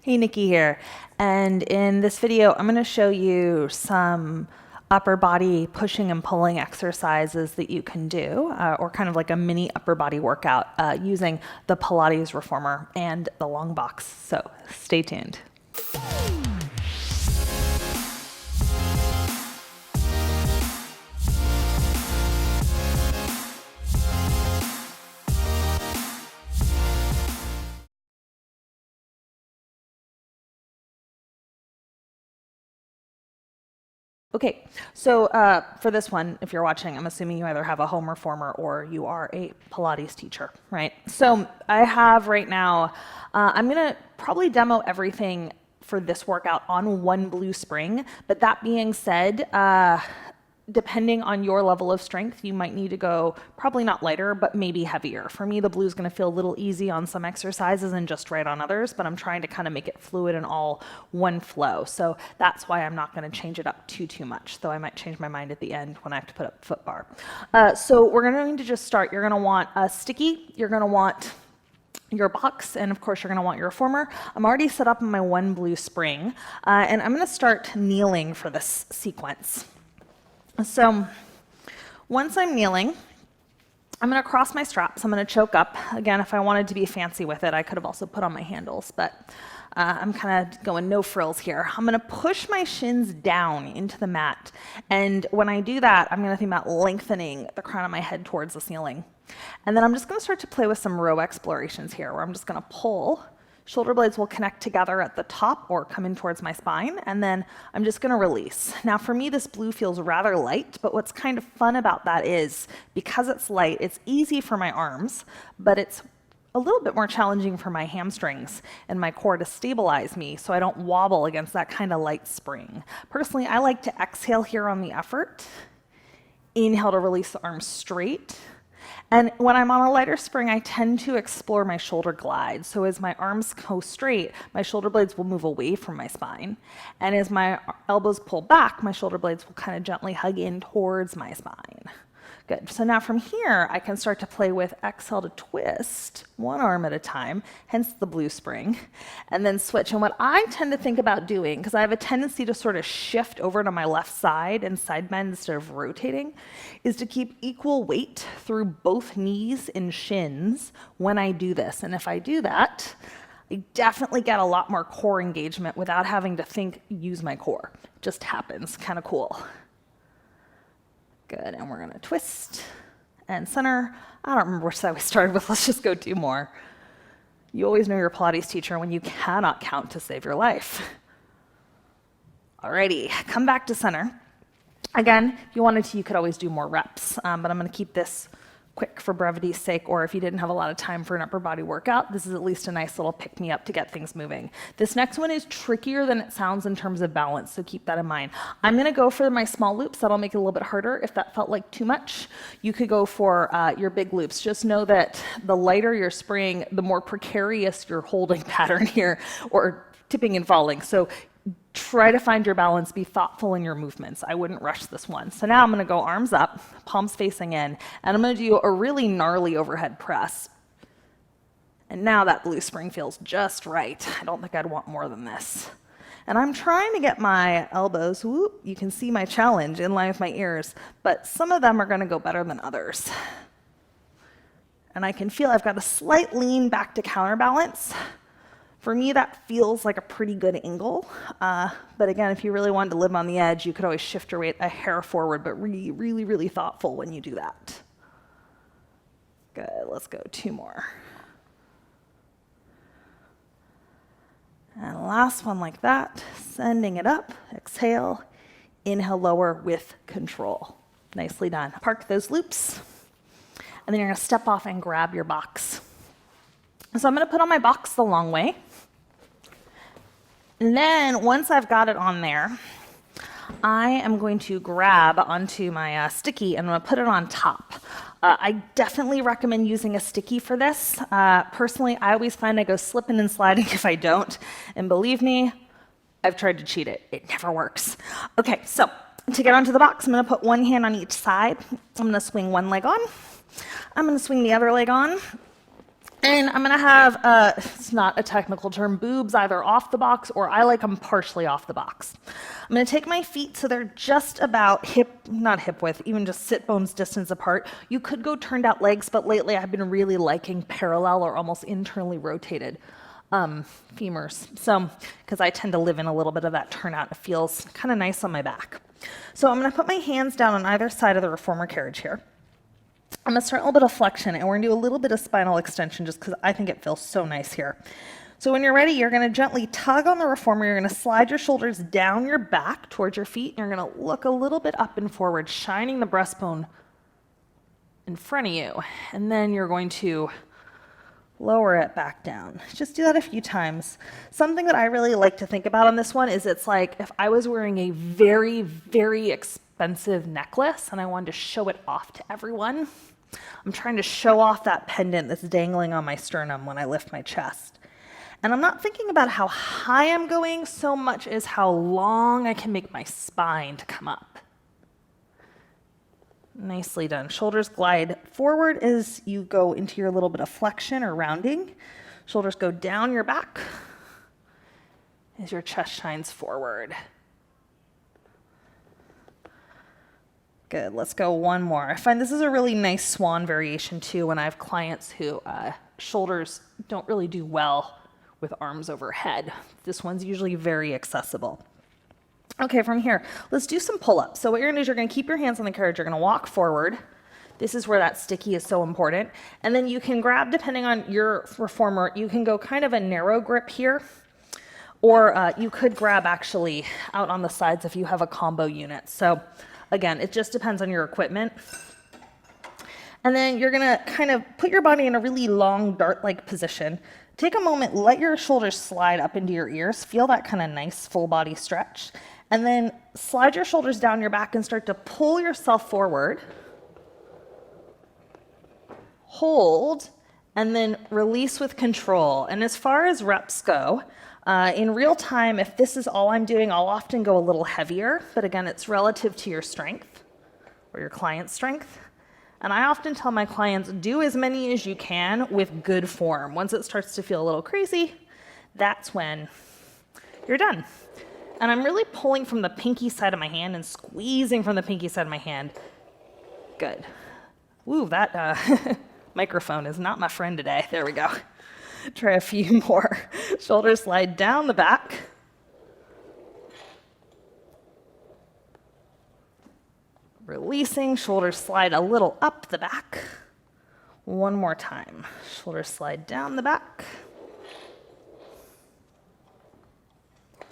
Hey, Nikki here. And in this video, I'm going to show you some upper body pushing and pulling exercises that you can do, or kind of like a mini upper body workout using the Pilates reformer and the long box. So stay tuned. Okay, so for this one, if you're watching, I'm assuming you either have a home reformer or you are a Pilates teacher, right? So I have right now, I'm gonna probably demo everything for this workout on one blue spring, but that being said, depending on your level of strength, you might need to go probably not lighter, but maybe heavier. For me, the blue is going to feel a little easy on some exercises and just right on others, but I'm trying to kind of make it fluid and all one flow. So that's why I'm not going to change it up too much, though I might change my mind at the end when I have to put up the foot bar. So we're going to just start. You're going to want a sticky, you're going to want your box, and of course you're going to want your reformer. I'm already set up in my one blue spring, and I'm going to start kneeling for this sequence. So once I'm kneeling, I'm going to cross my straps. I'm going to choke up. Again, if I wanted to be fancy with it, I could have also put on my handles, but I'm kind of going no frills here. I'm going to push my shins down into the mat. And when I do that, I'm going to think about lengthening the crown of my head towards the ceiling. And then I'm just going to start to play with some row explorations here, where I'm just going to pull. Shoulder blades will connect together at the top or come in towards my spine, and then I'm just going to release. Now for me, this blue feels rather light, but what's kind of fun about that is because it's light, it's easy for my arms, but it's a little bit more challenging for my hamstrings and my core to stabilize me so I don't wobble against that kind of light spring. Personally, I like to exhale here on the effort, inhale to release the arms straight. And when I'm on a lighter spring, I tend to explore my shoulder glide. So as my arms go straight, my shoulder blades will move away from my spine. And as my elbows pull back, my shoulder blades will kind of gently hug in towards my spine. Good. So now from here, I can start to play with exhale to twist, one arm at a time, hence the blue spring, and then switch. And what I tend to think about doing, because I have a tendency to sort of shift over to my left side and side bend instead of rotating, is to keep equal weight through both knees and shins when I do this. And if I do that, I definitely get a lot more core engagement without having to use my core. It just happens. Kind of cool. Good, and we're gonna twist and center. I don't remember which side we started with. Let's just go 2 more. You always know your Pilates teacher when you cannot count to save your life. Alrighty, come back to center. Again, if you wanted to, you could always do more reps, but I'm gonna keep this quick for brevity's sake, or if you didn't have a lot of time for an upper body workout, this is at least a nice little pick-me-up to get things moving. This next one is trickier than it sounds in terms of balance, so keep that in mind. I'm gonna go for my small loops. That'll make it a little bit harder. If that felt like too much, you could go for your big loops. Just know that the lighter your spring, the more precarious your holding pattern here, or tipping and falling. So try to find your balance, be thoughtful in your movements. I wouldn't rush this one. So now I'm gonna go arms up, palms facing in, and I'm gonna do a really gnarly overhead press. And now that blue spring feels just right. I don't think I'd want more than this. And I'm trying to get my elbows, whoop, you can see my challenge, in line with my ears, but some of them are gonna go better than others. And I can feel I've got a slight lean back to counterbalance. For me, that feels like a pretty good angle. But again, if you really wanted to live on the edge, you could always shift your weight a hair forward, but really thoughtful when you do that. Good, let's go 2 more. And last one like that, sending it up, exhale, inhale lower with control. Nicely done. Park those loops, and then you're gonna step off and grab your box. So I'm gonna put on my box the long way. And then once I've got it on there, I am going to grab onto my sticky and I'm gonna put it on top. I definitely recommend using a sticky for this. Personally, I always find I go slipping and sliding if I don't. And believe me, I've tried to cheat it. It never works. Okay, so to get onto the box, I'm gonna put one hand on each side. I'm gonna swing one leg on. I'm gonna swing the other leg on. And I'm gonna have, it's not a technical term, boobs either off the box or I like them partially off the box. I'm gonna take my feet so they're just about not hip width, even just sit bones distance apart. You could go turned out legs, but lately I've been really liking parallel or almost internally rotated femurs. So, because I tend to live in a little bit of that turnout, it feels kind of nice on my back. So I'm gonna put my hands down on either side of the reformer carriage here. I'm going to start a little bit of flexion, and we're going to do a little bit of spinal extension just because I think it feels so nice here. So when you're ready, you're going to gently tug on the reformer. You're going to slide your shoulders down your back towards your feet, and you're going to look a little bit up and forward, shining the breastbone in front of you. And then you're going to lower it back down. Just do that a few times. Something that I really like to think about on this one is it's like if I was wearing a very, very expensive necklace and I wanted to show it off to everyone. I'm trying to show off that pendant that's dangling on my sternum when I lift my chest. And I'm not thinking about how high I'm going so much as how long I can make my spine to come up. Nicely done. Shoulders glide forward as you go into your little bit of flexion or rounding. Shoulders go down your back as your chest shines forward. Good. Let's go one more. I find this is a really nice swan variation too when I have clients who shoulders don't really do well with arms overhead. This one's usually very accessible. Okay, from here, let's do some pull-ups. So what you're going to do is you're going to keep your hands on the carriage. You're going to walk forward. This is where that sticky is so important. And then you can grab, depending on your reformer, you can go kind of a narrow grip here, or you could grab actually out on the sides if you have a combo unit. So again, it just depends on your equipment. And then you're going to kind of put your body in a really long dart-like position. Take a moment, let your shoulders slide up into your ears. Feel that kind of nice full body stretch. And then slide your shoulders down your back and start to pull yourself forward. Hold, and then release with control. And as far as reps go, in real time, if this is all I'm doing, I'll often go a little heavier. But again, it's relative to your strength or your client's strength. And I often tell my clients, do as many as you can with good form. Once it starts to feel a little crazy, that's when you're done. And I'm really pulling from the pinky side of my hand and squeezing from the pinky side of my hand. Good. Ooh, that microphone is not my friend today. There we go. Try a few more. Shoulders slide down the back. Releasing, shoulders slide a little up the back. One more time. Shoulders slide down the back.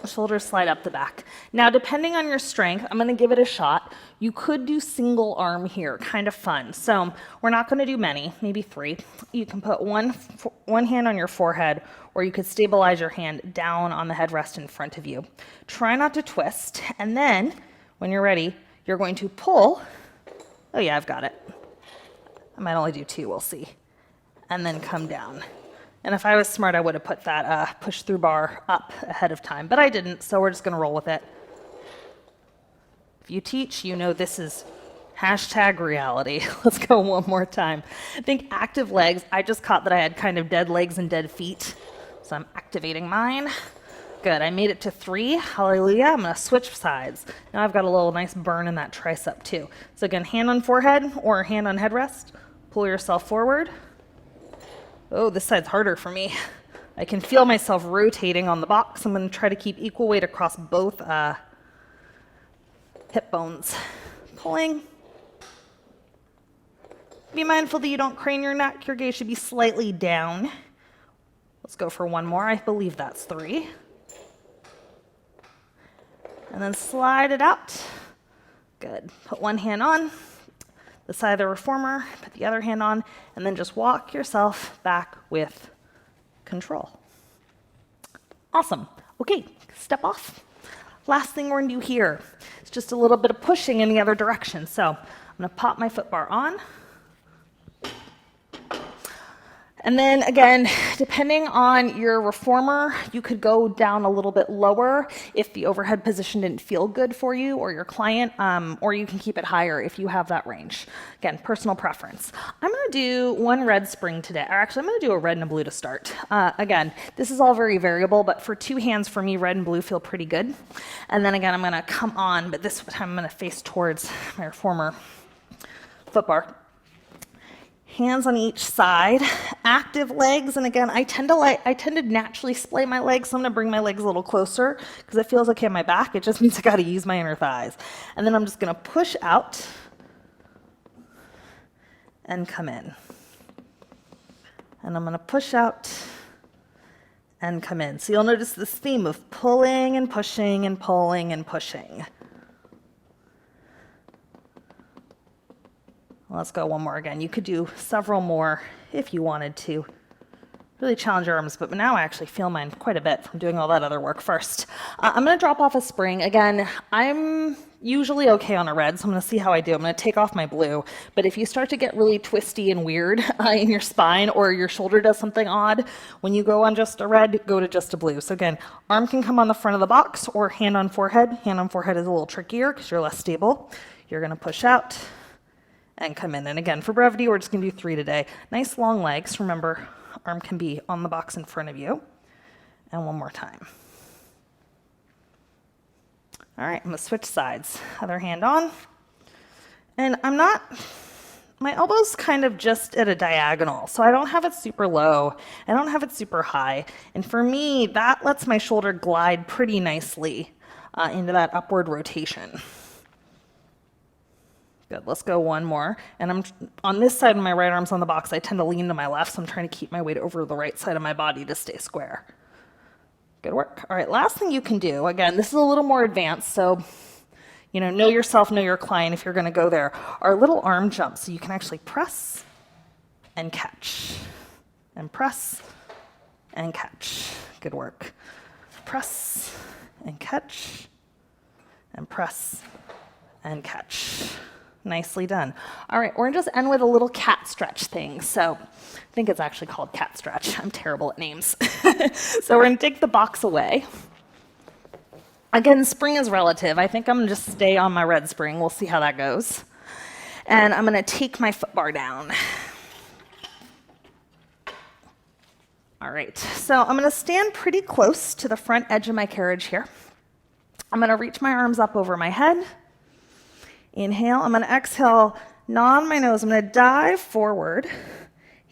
Shoulders slide up the back. Now, depending on your strength, I'm going to give it a shot. You could do single arm here, kind of fun. So we're not going to do many, maybe 3. You can put one hand on your forehead, or you could stabilize your hand down on the headrest in front of you. Try not to twist. And then, when you're ready, you're going to pull. Oh yeah, I've got it. I might only do 2, we'll see. And then come down. And if I was smart, I would have put that push-through bar up ahead of time, but I didn't, so we're just going to roll with it. If you teach, you know this is #reality. Let's go one more time. I think active legs, I just caught that I had kind of dead legs and dead feet, so I'm activating mine. Good, I made it to 3, hallelujah. I'm going to switch sides. Now I've got a little nice burn in that tricep too. So again, hand on forehead or hand on headrest, pull yourself forward. Oh, this side's harder for me. I can feel myself rotating on the box. I'm going to try to keep equal weight across both hip bones. Pulling. Be mindful that you don't crane your neck. Your gaze should be slightly down. Let's go for one more. I believe that's 3. And then slide it out. Good. Put one hand on the side of the reformer, put the other hand on, and then just walk yourself back with control. Awesome. Okay, step off. Last thing we're going to do here is just a little bit of pushing in the other direction. So I'm going to pop my foot bar on. And then again, depending on your reformer, you could go down a little bit lower if the overhead position didn't feel good for you or your client, or you can keep it higher if you have that range. Again, personal preference. I'm gonna do one red spring today, or actually I'm gonna do a red and a blue to start. Again, this is all very variable, but for two hands, for me, red and blue feel pretty good. And then again, I'm gonna come on, but this time I'm gonna face towards my reformer foot bar. Hands on each side, active legs, and again, I tend to naturally splay my legs, so I'm gonna bring my legs a little closer because it feels okay on my back. It just means I gotta use my inner thighs. And then I'm just gonna push out and come in. And I'm gonna push out and come in. So you'll notice this theme of pulling and pushing and pulling and pushing. Let's go one more again. You could do several more if you wanted to. Really challenge your arms, but now I actually feel mine quite a bit from doing all that other work first. I'm gonna drop off a spring. Again, I'm usually okay on a red, so I'm gonna see how I do. I'm gonna take off my blue, but if you start to get really twisty and weird in your spine or your shoulder does something odd, when you go on just a red, go to just a blue. So again, arm can come on the front of the box or hand on forehead. Hand on forehead is a little trickier because you're less stable. You're gonna push out and come in. And again, for brevity, we're just gonna do 3 today. Nice long legs. Remember, arm can be on the box in front of you. And one more time. All right, I'm gonna switch sides. Other hand on. And my elbow's kind of just at a diagonal, so I don't have it super low. I don't have it super high. And for me, that lets my shoulder glide pretty nicely into that upward rotation. Good, let's go one more. And I'm on this side, my right arm's on the box. I tend to lean to my left, so I'm trying to keep my weight over the right side of my body to stay square. Good work. All right, last thing you can do, again, this is a little more advanced, so know yourself, know your client if you're gonna go there, are little arm jumps. So you can actually press and catch, and press and catch. Good work. Press and catch, and press and catch. Nicely done. All right, we're gonna just end with a little cat stretch thing. So I think it's actually called cat stretch. I'm terrible at names. So we're gonna take the box away. Again, spring is relative. I think I'm gonna just stay on my red spring. We'll see how that goes. And I'm gonna take my foot bar down. All right, so I'm gonna stand pretty close to the front edge of my carriage here. I'm gonna reach my arms up over my head. Inhale, I'm gonna exhale, gnaw on my nose. I'm gonna dive forward.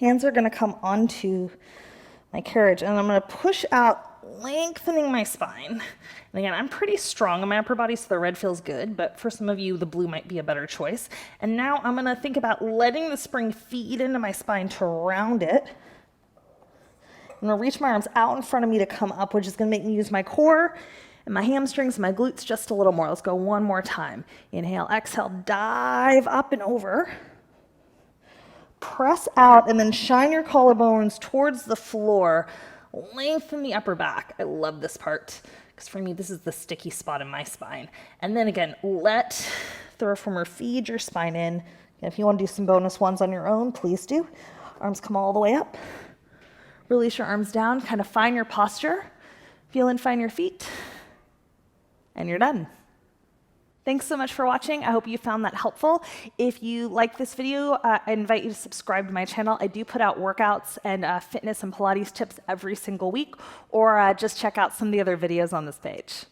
Hands are gonna come onto my carriage, and I'm gonna push out, lengthening my spine. And again, I'm pretty strong in my upper body, so the red feels good, but for some of you, the blue might be a better choice. And now I'm gonna think about letting the spring feed into my spine to round it. I'm gonna reach my arms out in front of me to come up, which is gonna make me use my core and my hamstrings, my glutes just a little more. Let's go one more time. Inhale, exhale, dive up and over. Press out and then shine your collarbones towards the floor. Lengthen the upper back. I love this part because for me, this is the sticky spot in my spine. And then again, let the reformer feed your spine in. And if you want to do some bonus ones on your own, please do. Arms come all the way up. Release your arms down, kind of find your posture. Feel and find your feet. And you're done. Thanks so much for watching. I hope you found that helpful. If you like this video, I invite you to subscribe to my channel. I do put out workouts and fitness and Pilates tips every single week, or just check out some of the other videos on this page.